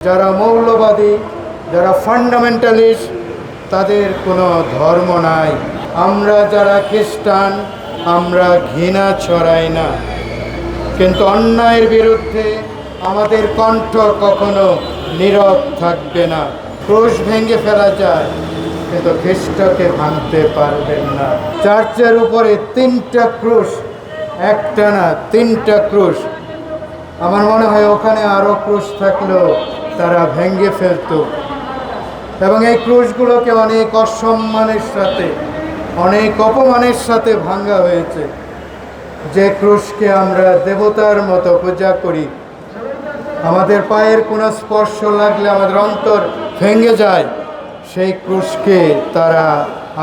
যারা মৌলবাদী, যারা ফান্ডামেন্টালিস্ট, তাদের কোনো ধর্ম নাই। আমরা যারা খ্রিস্টান, আমরা ঘৃণা ছড়াই না, কিন্তু অন্যায়ের বিরুদ্ধে আমাদের কণ্ঠ কখনো নীরব থাকবে না। ক্রুশ ভেঙে ফেলা যায়, কিন্তু খ্রিস্টকে ভাঙতে পারবেন না। চার্চের উপরে 3টা ক্রুশ, একটা না 3টা ক্রুশ। আমার মনে হয় ওখানে আরও ক্রুশ থাকলেও তারা ভেঙে ফেলত, এবং এই ক্রুশগুলোকে অনেক অসম্মানের সাথে, অনেক অপমানের সাথে ভাঙা হয়েছে। যে ক্রুশকে আমরা দেবতার মতো পূজা করি, আমাদের পায়ের কোনো স্পর্শ লাগলে আমাদের অন্তর ভেঙে যায়, সেই ক্রুশকে তারা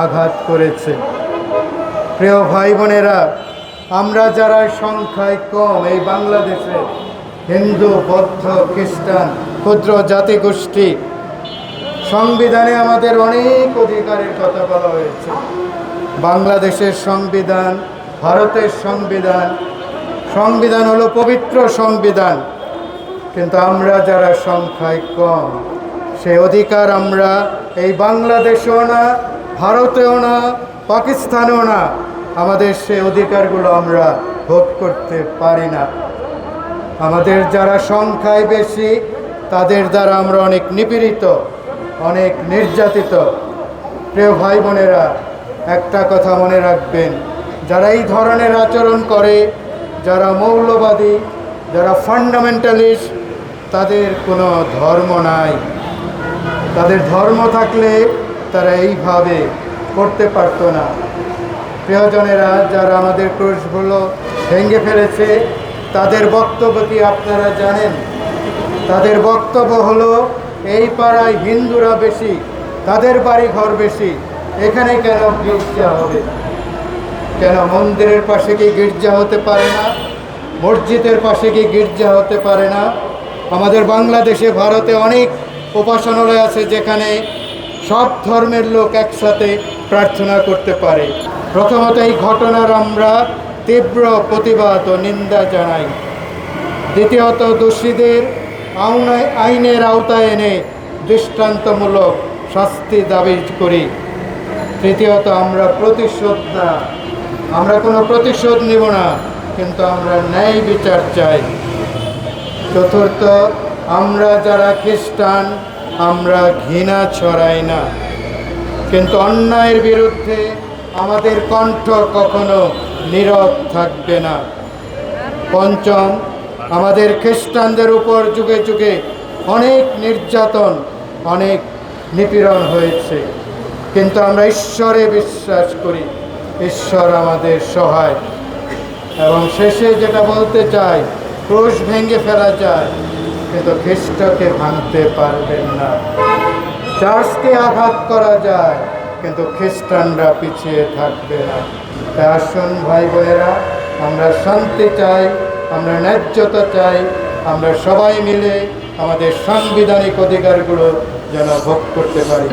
আঘাত করেছে। প্রিয় ভাই বোনেরা, আমরা যারা সংখ্যায় কম এই বাংলাদেশে, হিন্দু, বৌদ্ধ, খ্রিস্টান, ক্ষুদ্র জাতিগোষ্ঠী, সংবিধানে আমাদের অনেক অধিকারের কথা বলা হয়েছে। বাংলাদেশের সংবিধান, ভারতের সংবিধান, সংবিধান হলো পবিত্র সংবিধান, কিন্তু আমরা যারা সংখ্যায় কম, সেই অধিকার আমরা এই বাংলাদেশেও না, ভারতেও না, পাকিস্তানেও না, আমাদের সেই অধিকারগুলো আমরা ভোগ করতে পারি না। আমাদের যারা সংখ্যায় বেশি, তাদের দ্বারা আমরা অনেক নিপীড়িত, অনেক নির্যাতিত। প্রিয় ভাই বোনেরা, একটা কথা মনে রাখবেন, যারা এই ধরনের আচরণ করে, যারা মৌলবাদী, যারা ফান্ডামেন্টালিস্ট, তাদের কোনো ধর্ম নাই। তাদের ধর্ম থাকলে তারা এইভাবে করতে পারতো না। প্রিয়জনেরা, যারা আমাদের ক্রুশগুলো ভেঙে ফেলেছে, তাদের বক্তব্য কি আপনারা জানেন? তাদের বক্তব্য হলো, এই পাড়ায় হিন্দুরা বেশি, তাদের বাড়ি ঘর বেশি, এখানে কেন গির্জা হবে? কেন মন্দিরের পাশে কি গির্জা হতে পারে না? মসজিদের পাশে কি গির্জা হতে পারে না? আমাদের বাংলাদেশে, ভারতে অনেক উপাসনালয় আছে, যেখানে সব ধর্মের লোক একসাথে প্রার্থনা করতে পারে। প্রথমত, এই ঘটনার আমরা তীব্র প্রতিবাদ ও নিন্দা জানাই। দ্বিতীয়ত, দোষীদের আইনের আওতায় এনে দৃষ্টান্তমূলক শাস্তি দাবি করি। তৃতীয়ত, আমরা প্রতিশোধ না, আমরা কোনো প্রতিশোধ নেব না, কিন্তু আমরা ন্যায় বিচার চাই। চতুর্থ, আমরা যারা খ্রিস্টান, আমরা ঘৃণা ছড়াই না, কিন্তু অন্যায়ের বিরুদ্ধে আমাদের কণ্ঠ কখনো নীরব থাকবে না। পঞ্চম, আমাদের খ্রিস্টানদের উপর যুগে যুগে অনেক নির্যাতন, অনেক নিপীড়ন হয়েছে, কিন্তু আমরা ঈশ্বরে বিশ্বাস করি, ঈশ্বর আমাদের সহায়। এবং শেষে যেটা বলতে চাই, ক্রুশ ভেঙে ফেলা যায়, কিন্তু খ্রিস্টকে ভাঙতে পারবেন না। চার্চকে আঘাত করা যায়, কিন্তু খ্রিস্টানরা পিছিয়ে থাকবে না। তাই আসুন ভাই বোনেরা, আমরা শান্তি চাই, আমরা ন্যায্যতা চাই, আমরা সবাই মিলে আমাদের সাংবিধানিক অধিকারগুলো যেন ভোগ করতে পারি।